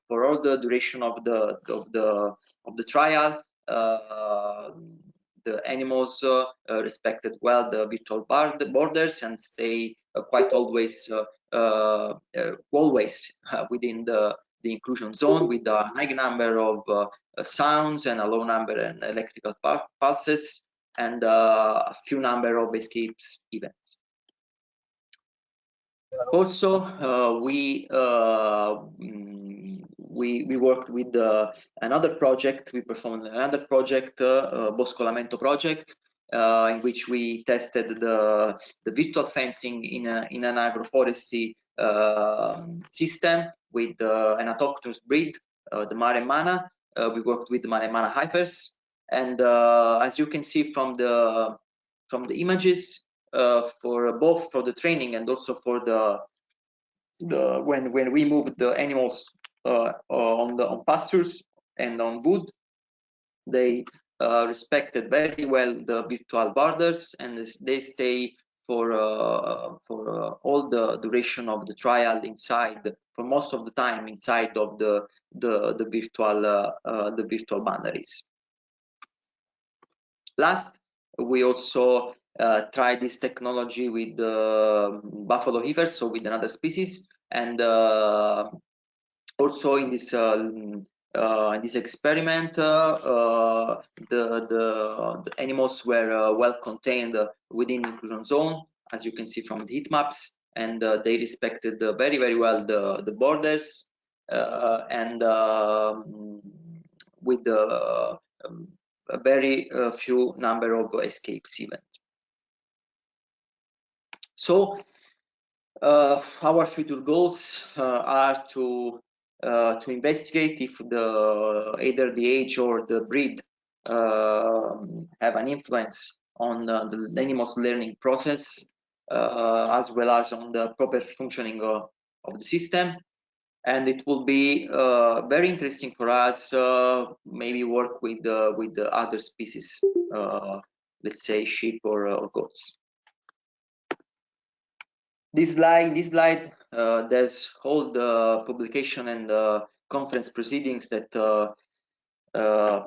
for all the duration of the trial, the animals respected well the virtual borders and stay quite always within the inclusion zone with a high number of sounds and a low number of electrical pulses and a few number of escapes events. Also, we worked with another project. We performed another project, Boscolamento project, in which we tested the virtual fencing in an agroforestry system with an autochthonous breed, the Maremmana. We worked with the Maremmana heifers, and as you can see from the images, for both for the training and also for when we moved the animals on pastures and on wood, they respected very well the virtual borders, and they stay for all the duration of the trial inside, for most of the time inside of the virtual boundaries. Last, we also tried this technology with buffalo heifers, so with another species, and also in this experiment, the animals were well contained within the inclusion zone, as you can see from the heat maps, and they respected very well the borders, and with a very few number of escapes events. So our future goals are to investigate if either the age or the breed have an influence on the animal's learning process, as well as on the proper functioning of the system. And it will be very interesting for us, maybe work with the other species, let's say sheep or goats. This slide, there's all the publication and the conference proceedings that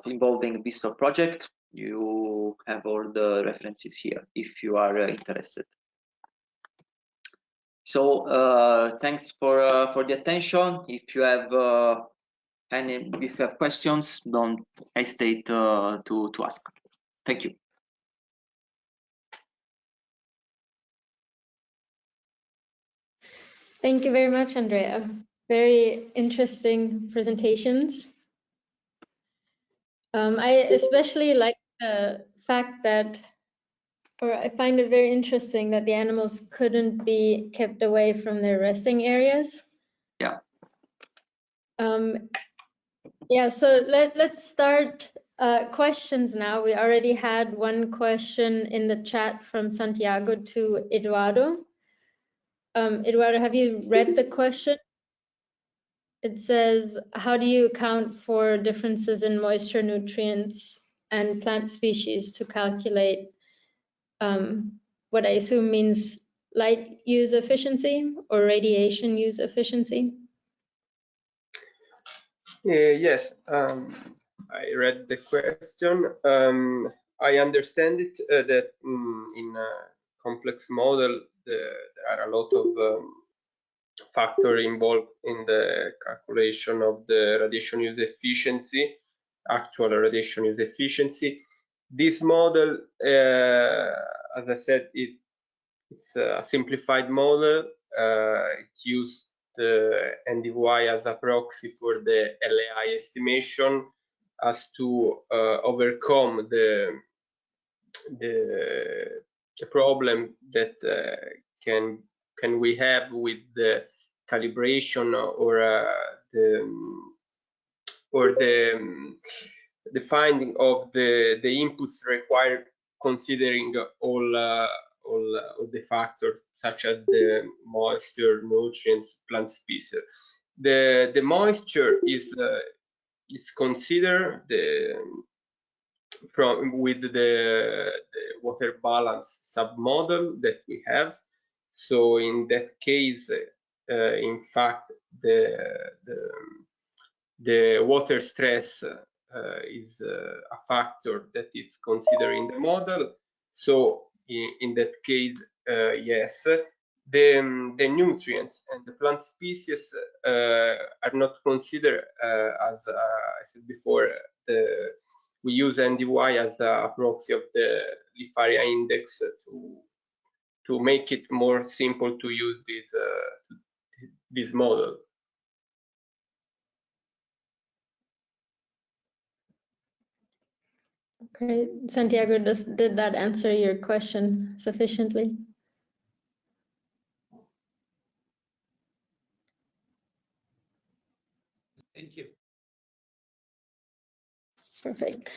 involving the VISTOCK project. You have all the references here if you are interested. So thanks for the attention. If you have questions, don't hesitate to ask. Thank you. Thank you very much, Andrea. Very interesting presentations. I especially like the fact that, or I find it very interesting that the animals couldn't be kept away from their resting areas. Yeah. Yeah, so let's start questions now. We already had one question in the chat from Santiago to Eduardo. Eduardo, have you read the question? It says, how do you account for differences in moisture, nutrients, and plant species to calculate what I assume means light use efficiency or radiation use efficiency? Yes, I read the question. I understand it that in a complex model there are a lot of factors involved in the calculation of the radiation use efficiency, actual radiation use efficiency. This model, as I said, it's a simplified model. It used the NDY as a proxy for the LAI estimation as to overcome the problem that can we have with the calibration or the finding of the inputs required, considering all the factors such as the moisture, nutrients, plant species. The moisture is considered with the water balance submodel that we have. So in that case, in fact, the water stress is a factor that is considered in the model. So in that case, yes, the nutrients and the plant species are not considered as I said before. We use NDY as a proxy of the leaf area index to make it more simple to use this model. Okay, Santiago, did that answer your question sufficiently? Thank you. Perfect.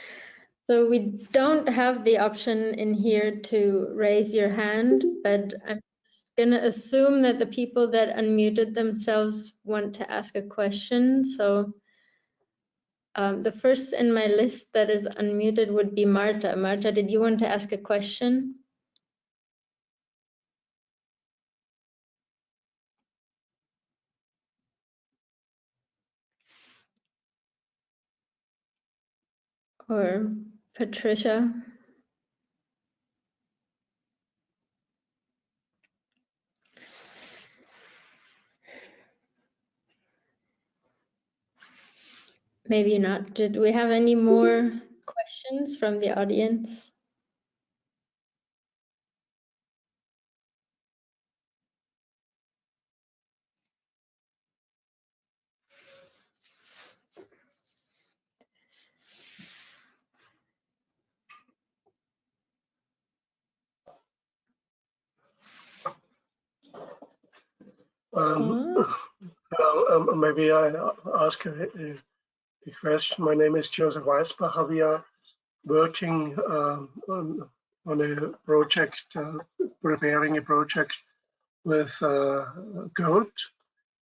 So we don't have the option in here to raise your hand, but I'm just gonna assume that the people that unmuted themselves want to ask a question. So the first in my list that is unmuted would be Marta. Marta, did you want to ask a question? Or Patricia? Maybe not. Did we have any more questions from the audience? Maybe I ask a question. My name is Joseph Weisbacher. We are working on a project, preparing a project with goat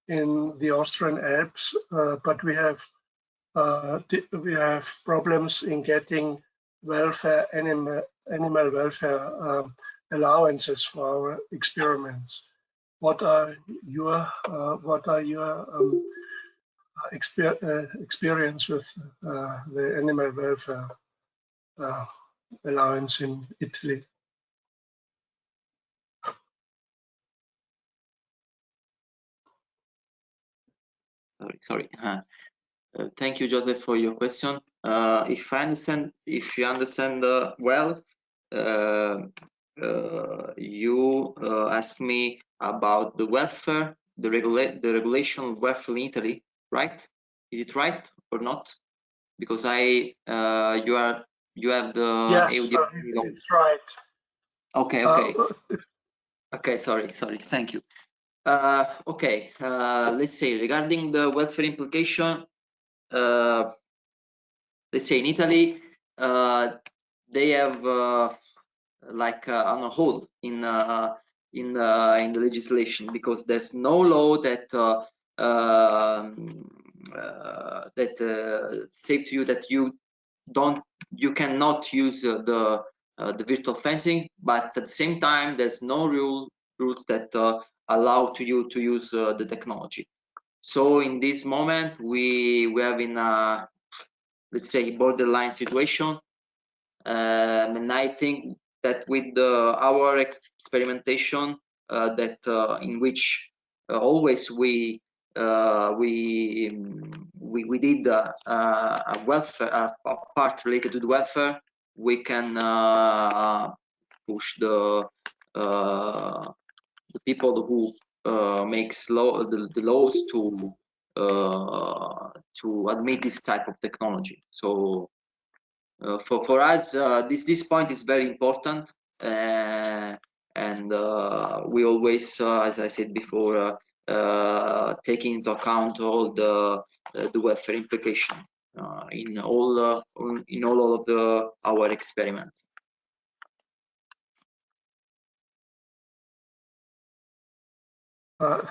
in the Austrian Alps, but we have problems in getting welfare animal welfare allowances for our experiments. What are your experience with the animal welfare allowance in Italy? Sorry. Thank you, Joseph, for your question. If you understand well, you asked me about the welfare, the regulation of welfare in Italy, right? Is it right or not? Because you have the yes, it's right. Okay. Okay. Sorry. Thank you. Okay. Let's say regarding the welfare implication. Let's say in Italy, they have like on a hold in the legislation, because there's no law that say to you that you cannot use the virtual fencing, but at the same time there's no rules that allow to you to use the technology. So in this moment, we have in a, let's say, borderline situation, and I think that with our experimentation, in which always we did a welfare, a part related to the welfare, we can push the people who makes the laws to admit this type of technology. So for us, this point is very important, and we always, as I said before, taking into account all the welfare implication in all of our experiments.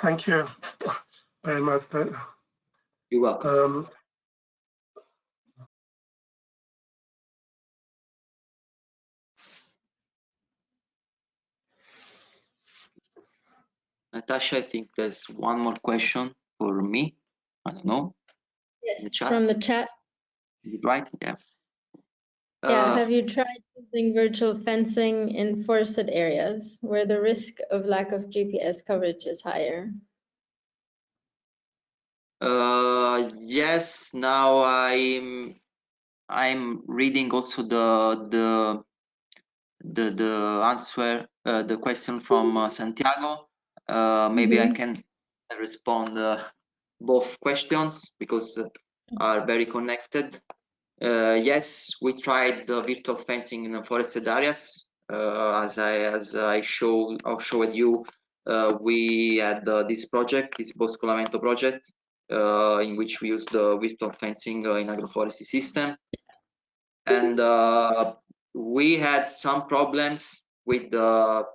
Thank you very much. You're welcome. Natasha, I think there's one more question for me. I don't know. Yes, from the chat. Is it right? Yeah. Yeah, have you tried using virtual fencing in forested areas where the risk of lack of GPS coverage is higher? Yes. Now I'm reading also the answer, the question from Santiago. Maybe I can respond both questions because are very connected. Yes, we tried the virtual fencing in forested areas. As I showed you, we had this project, this Boscolamento project, in which we used the virtual fencing in agroforestry system, and we had some problems with the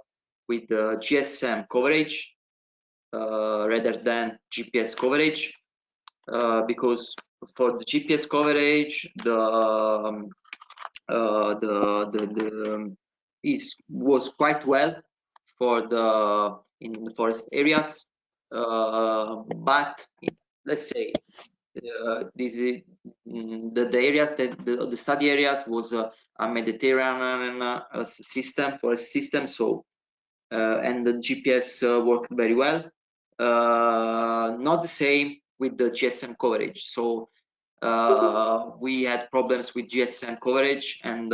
GSM coverage rather than GPS coverage, because for the GPS coverage, was quite well in the forest areas, but let's say the areas that the study areas was a Mediterranean forest system, so and the GPS worked very well. Not the same with the GSM coverage. So we had problems with GSM coverage, and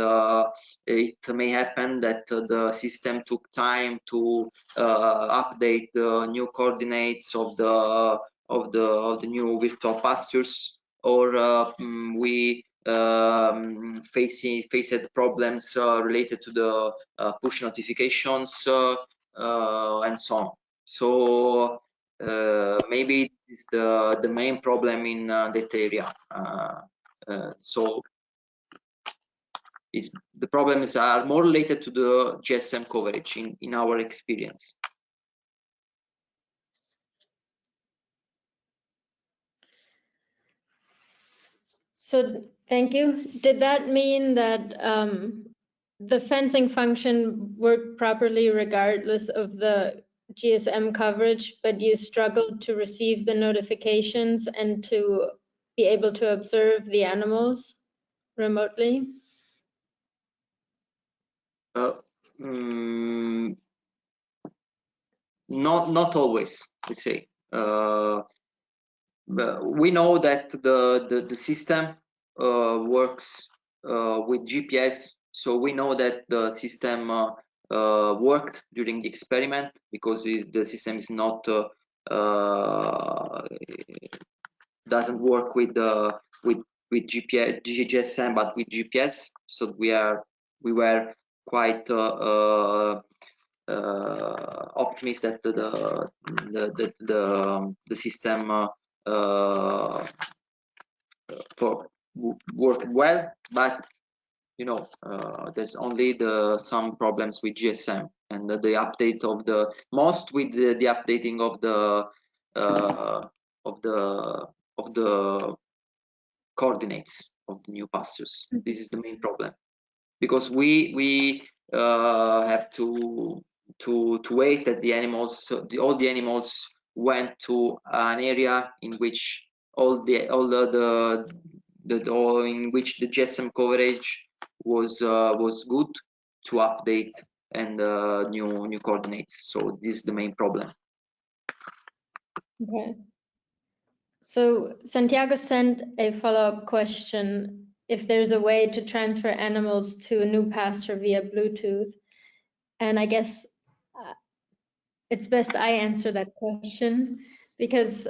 it may happen that the system took time to update the new coordinates of the new virtual pastures, or we faced problems related to the push notifications and so on. So maybe it's the main problem in that area. So the problems are more related to the GSM coverage in our experience. So thank you. Did that mean that the fencing function worked properly regardless of the GSM coverage, but you struggled to receive the notifications and to be able to observe the animals remotely? Not always, let's say. We know that the system works with GPS, so we know that the system worked during the experiment because the system is not doesn't work with GPS, GSM, but with GPS. So we were quite optimistic that the system worked well, but you know, there's only some problems with GSM and the update of the updating of the coordinates of the new pastures. This is the main problem, because we have to wait that the animals, all the animals went to an area in which in which the GSM coverage was good to update and new coordinates. So this is the main problem. Okay. So Santiago sent a follow-up question if there's a way to transfer animals to a new pasture via Bluetooth. And I guess it's best I answer that question because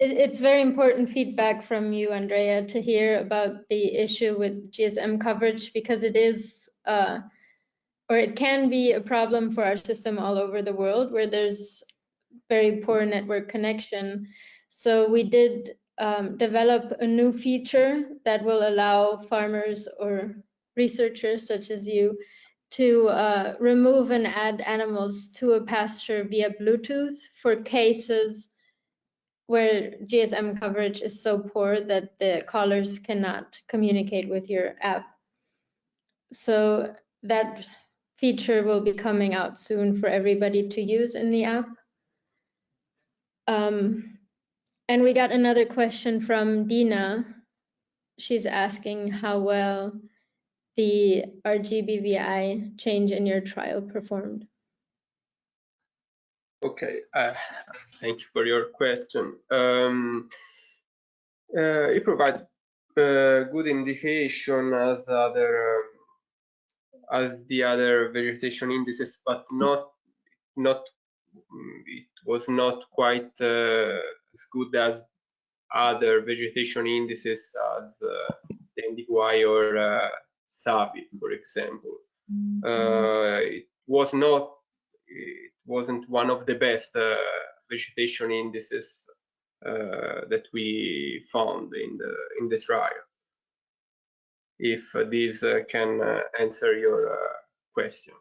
it's very important feedback from you, Andrea, to hear about the issue with GSM coverage because it is, or it can be a problem for our system all over the world where there's very poor network connection. So we did develop a new feature that will allow farmers or researchers such as you to remove and add animals to a pasture via Bluetooth for cases where GSM coverage is so poor that the callers cannot communicate with your app. So that feature will be coming out soon for everybody to use in the app. And we got another question from Dina. She's asking how well the RGBVI change in your trial performed. Okay, thank you for your question. It provides good indication as the other vegetation indices, but it was not quite as good as other vegetation indices as the NDY or SAVI, for example. It wasn't one of the best vegetation indices that we found in the trial. If this can answer your question.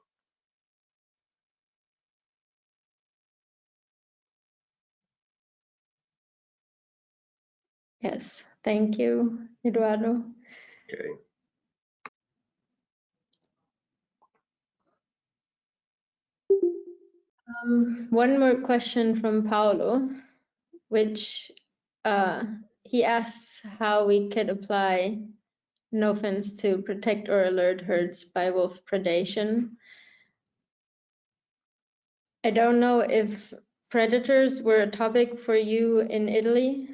Yes, thank you, Eduardo. Okay. One more question from Paolo, which he asks how we could apply NOFENCE to protect or alert herds by wolf predation. I don't know if predators were a topic for you in Italy.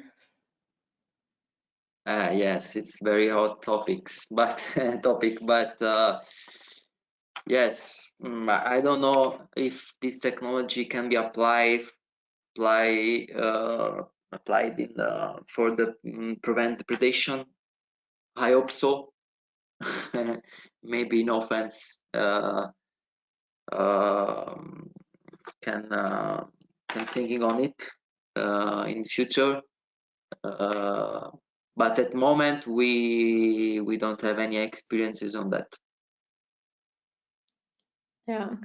Yes, it's very hot topics, but yes, I don't know if this technology can be applied in for the prevent predation. I hope so. Maybe NOFENCE can thinking on it in the future. But at the moment we don't have any experiences on that. Yeah,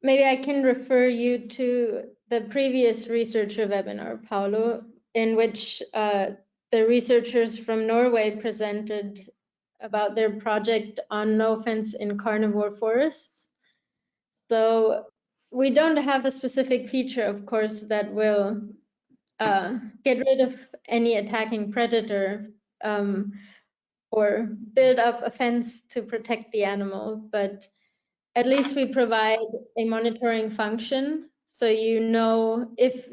maybe I can refer you to the previous researcher webinar, Paolo, in which the researchers from Norway presented about their project on NOFENCE in carnivore forests. So we don't have a specific feature, of course, that will get rid of any attacking predator or build up a fence to protect the animal, but at least we provide a monitoring function so you know if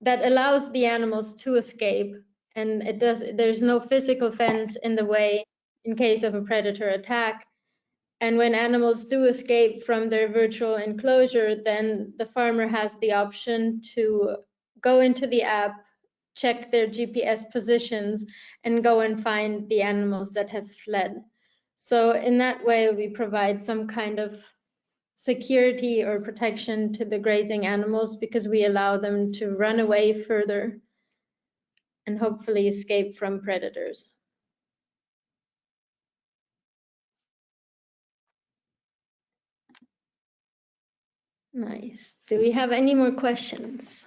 that allows the animals to escape, and there's no physical fence in the way in case of a predator attack. And when animals do escape from their virtual enclosure, then the farmer has the option to go into the app, check their GPS positions, and go and find the animals that have fled. So in that way, we provide some kind of security or protection to the grazing animals because we allow them to run away further and hopefully escape from predators. Nice. Do we have any more questions?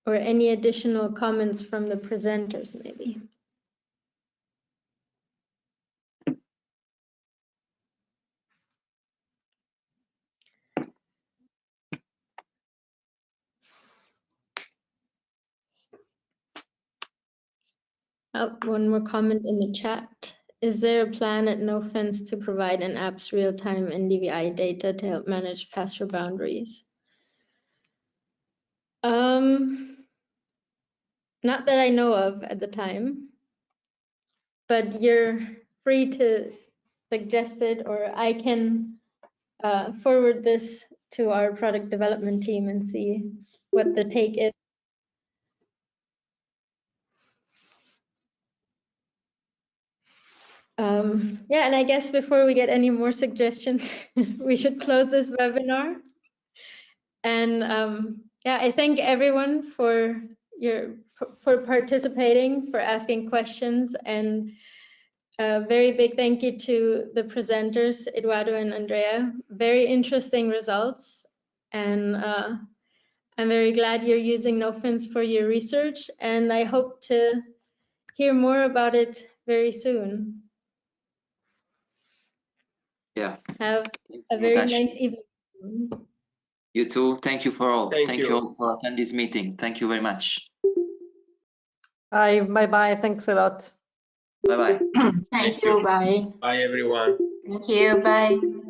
Or any additional comments from the presenters, maybe? One more comment in the chat. Is there a plan at NOFENCE to provide an app's real-time NDVI data to help manage pasture boundaries? Not that I know of at the time, but you're free to suggest it, or I can forward this to our product development team and see what the take is. Yeah, and I guess before we get any more suggestions, we should close this webinar. And yeah, I thank everyone for participating, for asking questions, and a very big thank you to the presenters, Eduardo and Andrea. Very interesting results, and I'm very glad you're using NOFENCE for your research, and I hope to hear more about it very soon. Yeah. Have a very nice evening. You too. Thank you for all. Thank you all for attending this meeting. Thank you very much. Bye. Bye. Thanks a lot. Bye bye. Thank you. Bye. Bye, everyone. Thank you. Bye.